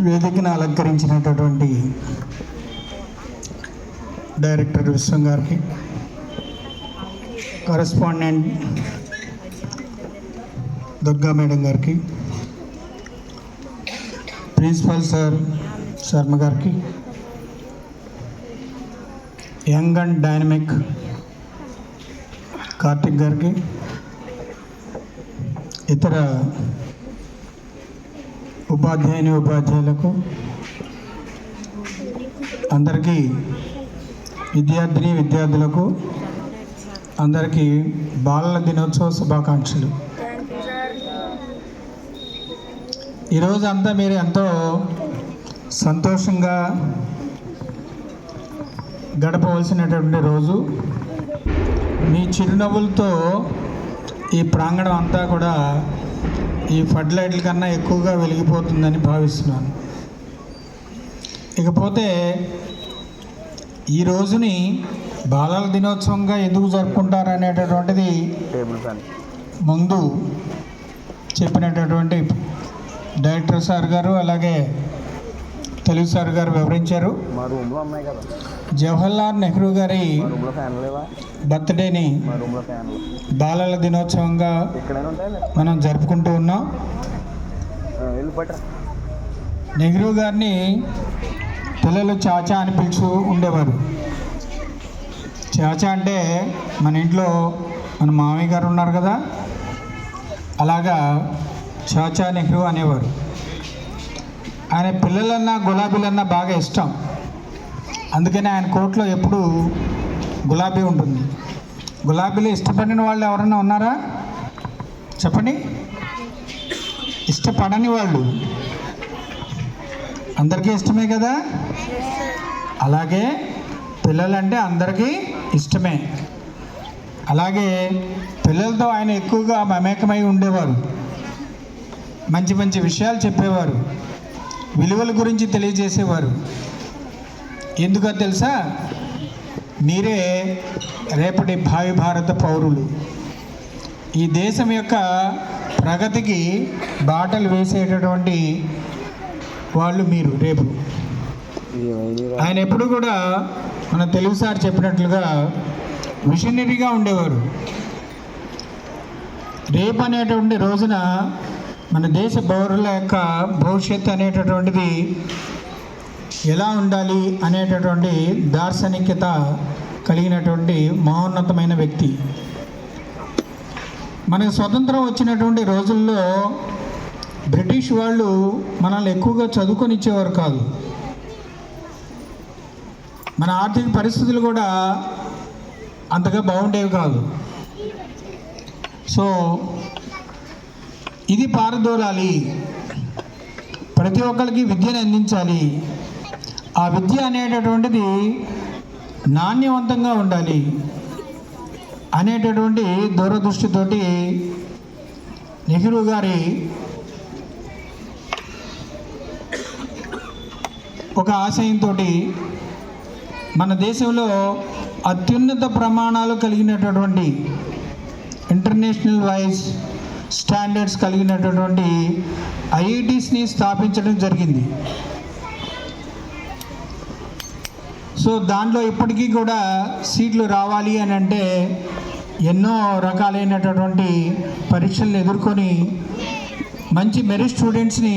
వేదికను అలంకరించినటువంటి డైరెక్టర్ విశ్వం గారికి, correspondent Durga madam గారికి, ప్రిన్సిపల్ సార్ శర్మ గారికి, యంగ్ అండ్ డైనమిక్ కార్తిక్ గారికి, ఇతర ఉపాధ్యాయులకు అందరికీ, విద్యార్థులకు అందరికీ బాలల దినోత్సవ శుభాకాంక్షలు. ఈరోజు అంతా మీరు ఎంతో సంతోషంగా గడపవలసినటువంటి రోజు. మీ చిరునవ్వులతో ఈ ప్రాంగణం అంతా కూడా ఈ ఫడ్ లైట్ల కన్నా ఎక్కువగా వెలిగిపోతుందని భావిస్తున్నాను. ఇకపోతే ఈ రోజుని బాలల దినోత్సవంగా ఎందుకు జరుపుకుంటారు అనేటటువంటిది ముందు చెప్పినటువంటి డైరెక్టర్ సార్ గారు అలాగే తెలుగు సార్ గారు వివరించారు. జవహర్లాల్ నెహ్రూ గారి బర్త్డేని బాలల దినోత్సవంగా మనం జరుపుకుంటూ ఉన్నాం. నెహ్రూ గారిని పిల్లలు చాచా అని పిలుచు ఉండేవారు. చాచా అంటే మన ఇంట్లో మన మామయ్య గారు ఉన్నారు కదా, అలాగా చాచా నెహ్రూ అనేవారు. ఆయన పిల్లలన్నా గులాబీలన్నా బాగా ఇష్టం. అందుకని ఆయన కోట్లో ఎప్పుడు గులాబీ ఉంటుంది. గులాబీలు ఇష్టపడిన వాళ్ళు ఎవరైనా ఉన్నారా చెప్పండి? ఇష్టపడని వాళ్ళు అందరికీ ఇష్టమే కదా. అలాగే పిల్లలంటే అందరికీ ఇష్టమే. అలాగే పిల్లలతో ఆయన ఎక్కువగా మమేకమై ఉండేవారు. మంచి మంచి విషయాలు చెప్పేవారు, విలువల గురించి తెలియజేసేవారు. ఎందుకో తెలుసా? మీరే రేపటి భావి భారత పౌరులు. ఈ దేశం యొక్క ప్రగతికి బాటలు వేసేటటువంటి వాళ్ళు మీరు రేపు. ఆయన ఎప్పుడు కూడా మన తెలుగు సార్ చెప్పినట్లుగా మిషనరీగా ఉండేవారు. రేపు అనేటువంటి రోజున మన దేశ పౌరుల యొక్క భవిష్యత్తు అనేటటువంటిది ఎలా ఉండాలి అనేటటువంటి దార్శనికత కలిగినటువంటి మహోన్నతమైన వ్యక్తి. మనకు స్వతంత్రం వచ్చినటువంటి రోజుల్లో బ్రిటిష్ వాళ్ళు మనల్ని ఎక్కువగా చదువుకొని ఇచ్చేవారు కాదు. మన ఆర్థిక పరిస్థితులు కూడా అంతగా బాగుండేవి కాదు. సో ఇది పారదోలాలి, ప్రతి ఒక్కరికి విద్యను అందించాలి, ఆ విద్య అనేటటువంటిది నాణ్యవంతంగా ఉండాలి అనేటటువంటి దూరదృష్టితోటి నెహ్రూ గారి ఒక ఆశయంతో మన దేశంలో అత్యున్నత ప్రమాణాలు కలిగినటువంటి ఇంటర్నేషనల్ వైజ్ స్టాండర్డ్స్ కలిగినటువంటి ఐఐటీస్ని స్థాపించడం జరిగింది. సో దాంట్లో ఇప్పటికీ కూడా సీట్లు రావాలి అని అంటే ఎన్నో రకాలైనటువంటి పరీక్షలను ఎదుర్కొని మంచి మెరిట్ స్టూడెంట్స్ని